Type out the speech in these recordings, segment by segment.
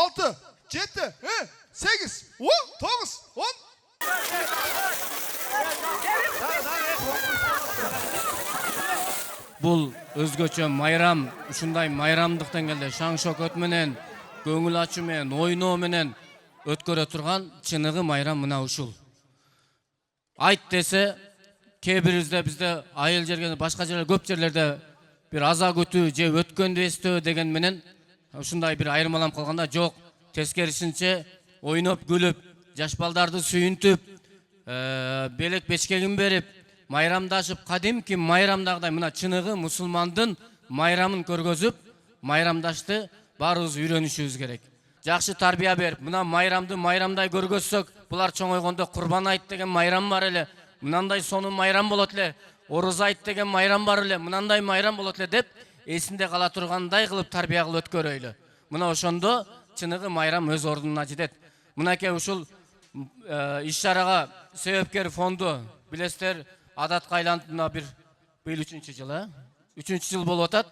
6, 7, 8, 9, 10. Bul özgöçö mayram, uşunday mayramdıktan geldi. Şaң şököt menen, көңүл ачуу менен, ойноо менен өткөрө турган чыныгы майрам мына ушул. Айт десе, кээ бирибизде бизде айыл жерге башка жерлер көп жерлерде бир аза күтүү же өткөндү эстөө деген менен ушундай бир айырмаланып калганда жок. Тескерисинче ойноп күлүп, жаш балдарды сүйүнтүп, белек бечкегин берип, майрамдашып, кадимки майрамдагыдай мына чыныгы мусулмандын майрамын көргөзүп, майрамдашты баарыбыз үйрөнүшүбүз керек. Жакшы тарбия берип, мына майрамды майрамдай көргөзсөк, булар чоңойгондо Курбан айт деген майрам бар эле, мынандай сонун майрам болот эле, Оруз айт деген майрам бар эле, мынандай майрам болот эле деп, эсинде кала тургандай кылып тарбия кылып өткөрөйлү. Мына ошондо чыныгы майрам өз ордуна жетет. Мынакей ушул иш-чарага себепкер фонду билесиздер, адатка айланып мына бир быйыл 3-чү жыл, 3-чү жыл болуп атат.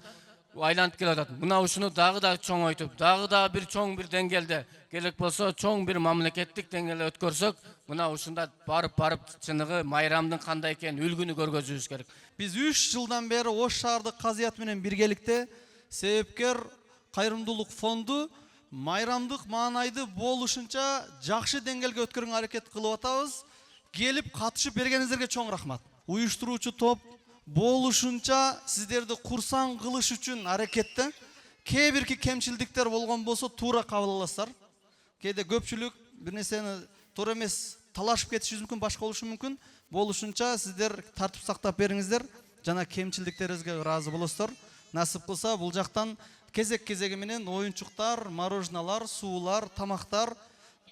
Айланып келип атат. Мына ушуну дагы да чоңойтуп, дагы да бир чоң бир деңгээлде, керек болсо чоң бир мамлекеттик деңгээлде өткөрсөк, мына ушунда барып чыныгы майрамдын кандай экенин үлгүнү көргөзүбүз керек. Биз 3 жылдан бери Ош шаардык казыят менен биргеликте себепкер кайрымдуулук фонду майрамдык маанайды болушунча жакшы деңгээлге өткөрүүгө аракет кылып атабыз. Келип катышып бергениңиздерге чоң рахмат. Уюштуруучу топ болушунча сиздерди курсаң кылыш үчүн аракетте. Кээ бирки кемчилдиктер болгон болсо туура кабыл аласыздар. Кээде көпчүлүк бир нерсени туура эмес талашып кетиши мүмкүн, башка болушу мүмкүн. Болушунча сиздер тартип сактап бериңиздер. Жана кемчилдиктерибизге ыраазы болосуздар. Насып кылса бул жактан кезек-кезеги менен оюнчуктар, мороженалар, суулар, тамактар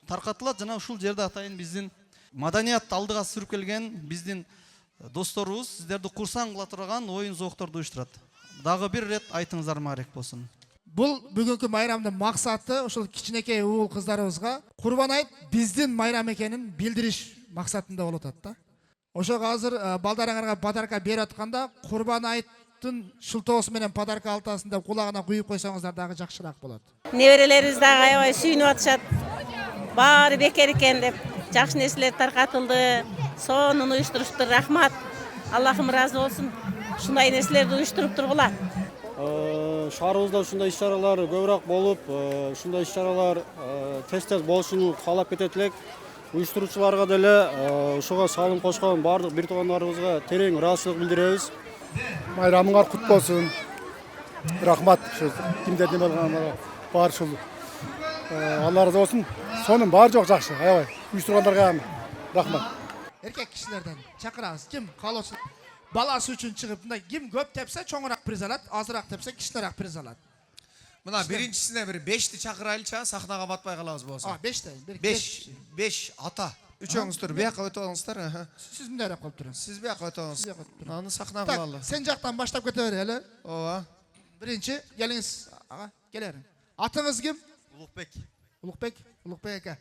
таркатылат. Жана ушул жерде атайын биздин маданият алдыга сүрүп келген биздин досторубуз сиздерди курсаң кыла турган оюн зоокторду уюштурат. Дагы бир рет айтыңыздар маарек болсун. Бұл бүгінгі майрамдың мақсаты ушул кичинекей уул кыздарыбызга Курбан айт биздин майрам экенин билдириш максатында болуп атат да. Ошого азыр балдарыңарга подарка берип атканда Курбан айттын шылтоосу менен подарка алтасын деп кулагына куюп койсоңуздар дагы жакшыраак болот. Неберелерибиз дагы аябай сүйүнүп атышат. Баары бекер экен деп жакшы нерселер таркатылды. Сонун уюштурушту, рахмат. Аллахым ыраазы болсун. Ушундай нерселерди уюштуруп тургула. Шаарыбызда ушундай иш-чаралар көбүрөөк болуп, ушундай иш-чаралар тез-тез болушун каалап кетет элек. Уюштуруучуларга деле ушуга салым кошкон бардык бир туугандарыбызга терең ыраазычылык билдиребиз. Майрамыңар кут болсун. Рахмат. Кимдерден болгон бар ушул. Алла ыраазы болсун. Сонун баары жок жакшы, аябай. Уюштургандарга рахмат. Эркек кишилерден чакырабыз. Ким каалоочу баласы үчүн чыгып, мындай ким көп тепсе чоңураак приз алат, азыраак тепсе кичинераак приз алат. Мына биринчисине бир 5ти чакырайлыча, сахнага батпай калабыз болсо. 5те. 5 ата. Үчөөңүз туруп бияка өтүп алыңыздар. Сиз мындай деп коюп туруңуз. Сиз бияка өтүп алыңыз. Аны сахнага Так, кылалы. сен жактан баштап кете бер эле. Ооба. Биринчи, келиңиз. Ага, келериң. Атыңыз ким? Улукбек. Улукбек ака.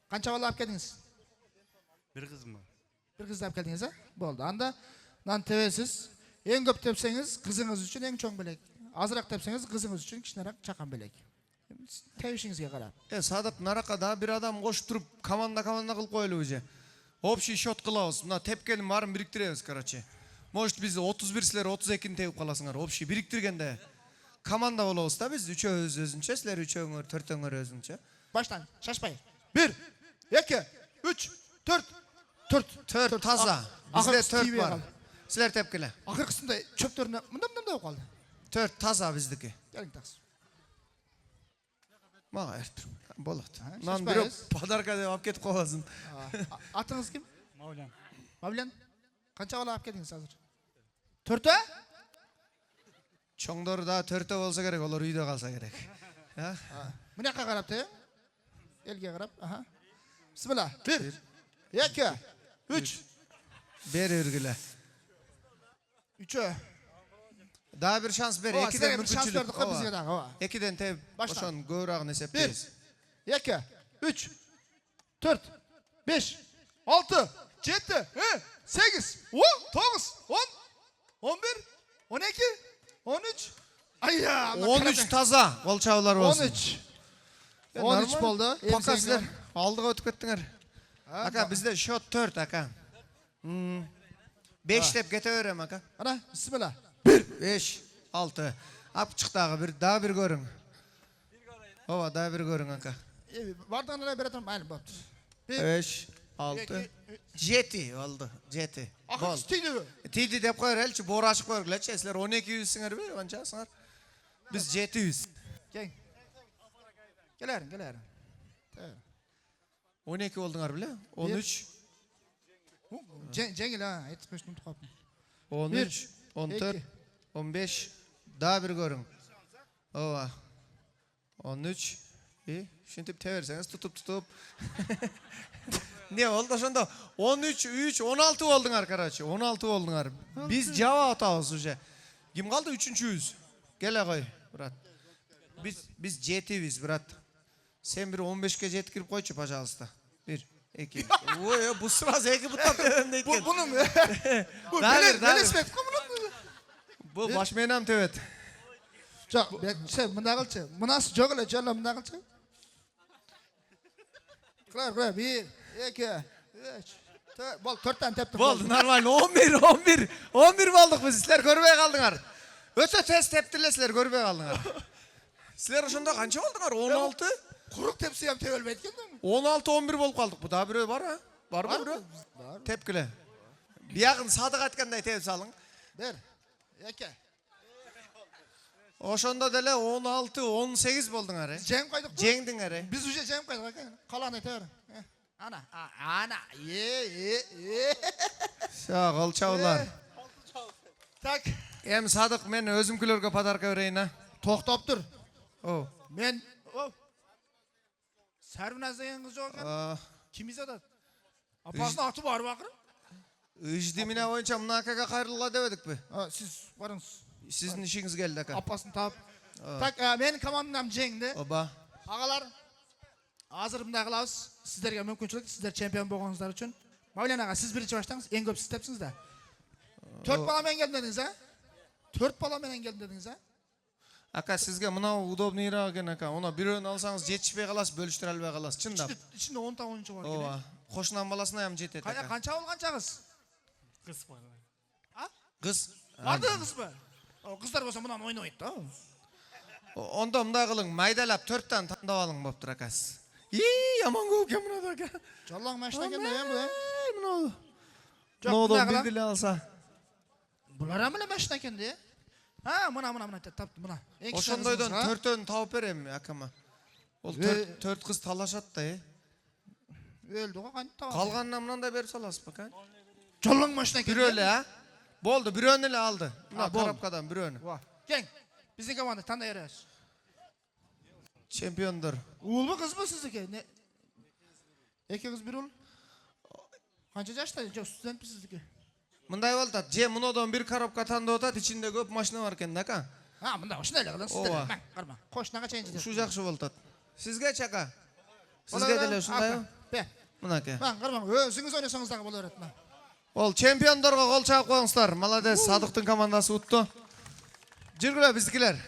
Канча бала алып келдиңиз? Бир кызым бар. Бир кыз алып келдиңиз, Болду. Анда нан тебесиз. Эң көп тепсеңиз кызыңыз үчүн эң чоң белек. Азыраак тепсеңиз кызыңыз үчүн кичинераак чакан белек. Тебишиңизге карап. Садык, наракка да бир адам кошуп туруп команда кылып коелубу же. Общий счет кылабыз. Мына тепкенин баарын бириктиребиз, короче. Может биз 31 силер 32-ни тебип каласыңар. Общий бириктиргенде команда болобуз да биз. Үчөөбүз өзүнчө, силер үчөөңөр, төртөөңөр өзүнчө. Баштан, шашпай. 1, 2, 3, 4. 4 таза. Бизде 4 бар. Силер тепкеле. Акыркысында чөптөрүнө мындай болуп калды. 4 таза биздики. Келиң такс. Мага эртир. Болот. Нан бирок подарка деп алып кетип каласың. Атыңыз ким? Мавлян. Мавлян. Канча бала алып келдиңиз азыр? 4? Чоңдор да 4 болсо керек, олар үйдө калса керек. Мынакка карап те. Элге карап, Бисмилла. 1, 2, 3. Бери үргүлө. 3. Daha bir şans ver. Ekiden bir şans verdik bizge daha. Ekiden teb boşan göğrağını esepteyiz. 1, 2, 3, 4, 5, 6, 7, 8, 9, 10, 11, 12, 13. Ay ya. 13 taza kolçavlar olsun. 13. 13 болду. Пока силер алдыга өтүп кеттиңер. Ака bizde shot 4 aka. 5 деп кете берем aka. Ana bismillah. 5 6. Ап чыктагы бир дагы бир көрүң. Ооба, дагы бир көрүң aka. Бардığına эле бере турам, mayli болуптур. 5 6 7 болду. 7. Акыс тийди. Тиди деп коер элчи, боор ачып койгулачы. Силер 1200сиңерби? Канчасыңар? Биз 700. Gel. Gelerim. 12 болдуңар беле? 13 Жеңил ha, айтып коюштум калдым. 13 14 15 дагы бир көрүң. Ооба. 13 ушинтип теберсеңиз тутуп. Не болду ошондо? 13 3 16 болдуңар, короче. 16 болдуңар. Биз жаба атабыз уже. Ким калды 3-үчүбүз? Келе кой, брат. Биз 7биз, брат. Сен бир 15ке жеткирип койчу, пожалуйста. 1 2. Ой, бу сразу 2 бутап тебем дейт экен. Bunun Велосипед kumunu. Бу баш менен тебет. Жок, мындай кылчы. Мынасы жок эле, жоло мындай кылчы. Кылар, 1 2 3 4 бол 4 тан тептик. Болду, нормально. 11 болдук биз. Силер көрбөй калдыңар. Өтө тез тептиле, силер көрбөй калдыңар. Силер ошондо канча болдуңар? 16? Курук тепсе ham тебелбейт экен. 16-11 болуп калдык. Бу да бирөө бар, а? Барбы бирөө? Бар. Тепкиле. Биягын садык айткандай теп салың. Бер. 2. Ошондо деле 16-18 болдуңар, э? Жеңип койдук. Жеңдиңер, э? Биз уже жеңип койдук экен. Каланы айта бер. Ana. Всё, колчаулар. Так, Эми садык мен өзүмкүлөргө подарка берейин, а? токтоп тур. О. Мен Sarvinaz деген кыз жок экен. Ким изадат? Апасынын аты бар бакыр. Ыждимине боюнча мына акага кайрылга дебедикпи? Сиз барыңыз. Сиздин ишиңиз келди, ака. Апасын таап. Так, менин командам жеңди. Оба. Агалар, азыр мындай кылабыз. Сиздерге мүмкүнчүлүк, сиздер чемпион болгонуңуздар үчүн. Мавлен ага, сиз биринчи баштаңыз. Эң көп сиз тептиңиз да. 4 бала менен келдим дедиңиз, а? 4 бала менен келдим дедиңиз, а? Ака, сизге мынау удобныйраак экен, ака. Оны бирөөнү алсаңыз жетишпей каласыз, бөлүштүрө албай каласыз, чындап. Ичинде 10 та оюнчу бар экен. Ооба. Кошунан баласына ham жетет, ака. Канча болгонча кыз? Кыз. Барды кызбы? Кыздар болсо мындан ойнойт да. Ондо мындай кылың, майдалап 4 тан тандап алың болуптур, акасы. Яман көп экен мынада, ака. Жоллоң машина экен да, бу. Мынау. Жок, Ноодон мындай кылам. бир деле алса. Булар эмне машина экен де? Мына таптым, мына. Ошондойдон 4-өн тауып берем, акама. Ол 4 кыз талашат да, э? Өлдү го кантип? Калганына мындай берип саласыз, ака. Жоллоң машина экен. Бирөө эле, а? Болду, бирөөнү эле алды. Мына болду. коробкадан бирөөнү. Кең. Биздин команда тандай беребиз. Чемпиондор. Уулбу кызбы сиздики? Эки кыз бир уул. Канча жашта? Жок, студентпи сиздики? Мындай болуп атат. Же мунодон бир коробка тандап атат, ичинде көп машина бар экен да, ака. Мында ушундай эле кылыңыз. Ооба. Сиздер, карма. Кошунага чейин жетет. Ушу жакшы болуп атат. Сизге чака. Сизге деле ушундайбы? Бе. Мынаке. Карма, өзүңүз ойносоңуз дагы боло берет мына. Ол чемпиондорго кол чаап коюңуздар. Молодец, Садыктын командасы утту. Жүргүлө биздикилер.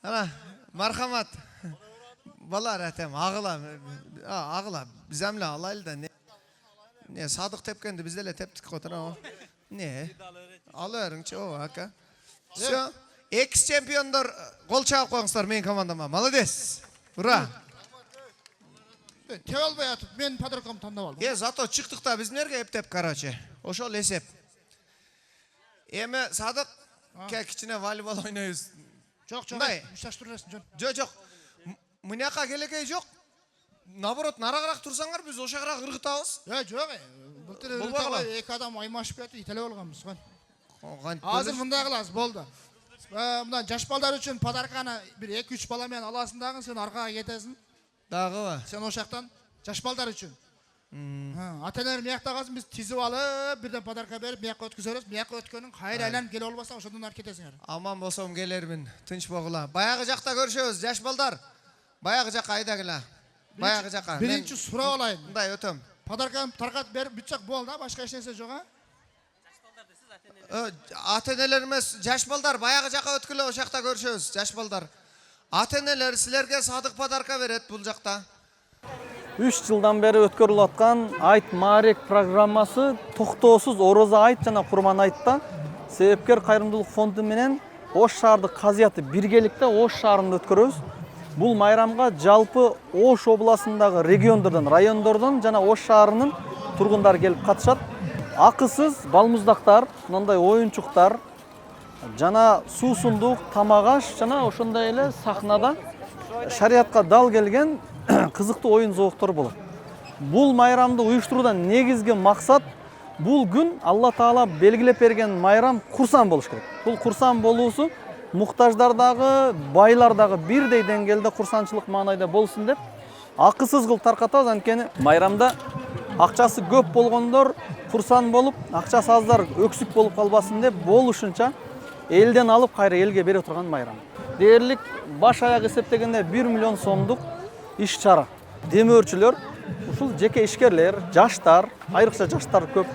Ана, мархамат. Балар атам, агыла. Агыла. Биз эмне алайлы да. Не, Садык тепкенди биз деле тептик го турабы? Не? Ала бериңчи, ооба, ака. Всё. Экс чемпиондор кол чаап коюңуздар менин командама. Молодец. Ура. Тебе албай атып, мен подаркамды тандап алдым. Зато чыктык да биздерге эптеп, короче. Ошол эсеп. Эми Садык кичине волейбол ойнойбуз. Жок, Мындай. мушташтырасың, жон. Жок. Мынаяка келекей жок. Наоборот, нарагыраак турсаңар биз ошогураак ыргытабыз. Жок, былтыр эки адам аймашып кетип ителе болгонбуз. Азыр мындай кылабыз, болду. Мына жаш балдар үчүн подарканы бир 2-3 бала менен аласың дагы, сен аркага кетесиң. Дагыбы? Сен ошактан жаш балдар үчүн. Ата-энелер биякта калсын, биз тизип алып, бирден подарка берип, бияка өткөзөрбүз. Бияка өткөнүн кайра айланып келе болбаса, ошондон ары кетесиңер. Аман болсом келермин, тынч болгула. Баягы жакта көрүшөбүз, жаш балдар. Баягы жака айдагыла. Баягы жака. Биринчи сурап алайын. Мындай өтөм. Подарканы таркатып берип бүтсөк болду да, башка эч нерсе жок, а? Ата-энелер эмес, жаш балдар баягы жака өткүлө, ошакта көрүшөбүз, жаш балдар. Ата энелер силерге садык подарка берет бул жакта. 3 жылдан бeri өткөрүлүп аткан Айт Маарек программасы токтоосуз Ороза айт жана Курман айтта себепкер кайрымдуулук фонду менен Ош шаардык казыяты биргеликте Ош шаарында өткөрөбүз. Бул майрамга жалпы Ош областындагы региондордон, райондордон жана Ош шаарынын тургундары келип катышат. Акысыз балмуздактар, мындай оюнчуктар жана суусундук, тамак аш жана ошондой эле сахнада шариятка дал келген кызыктуу оюн зооктор болот. Бул майрамды уюштуруудан негизги максат бул күн Алла Таала белгилеп берген майрам курсан болуш керек. Бул курсан болуусу муктаждардагы, байлардагы бирдей деңгээлде курсанчылык маанайда болсун деп акысыз кылып таркатабыз. Анткени майрамда акчасы көп болгондор курсан болуп, акчасы аздар өксүк болуп калбасын деп болушунча элден алып кайра элге бере турган майрам. Дээрлик баш аяк эсептегенде 1 миллион сомдук иш чара. Демөөрчүлөр, ушул жеке ишкерлер, жаштар, айрыкча жаштар көп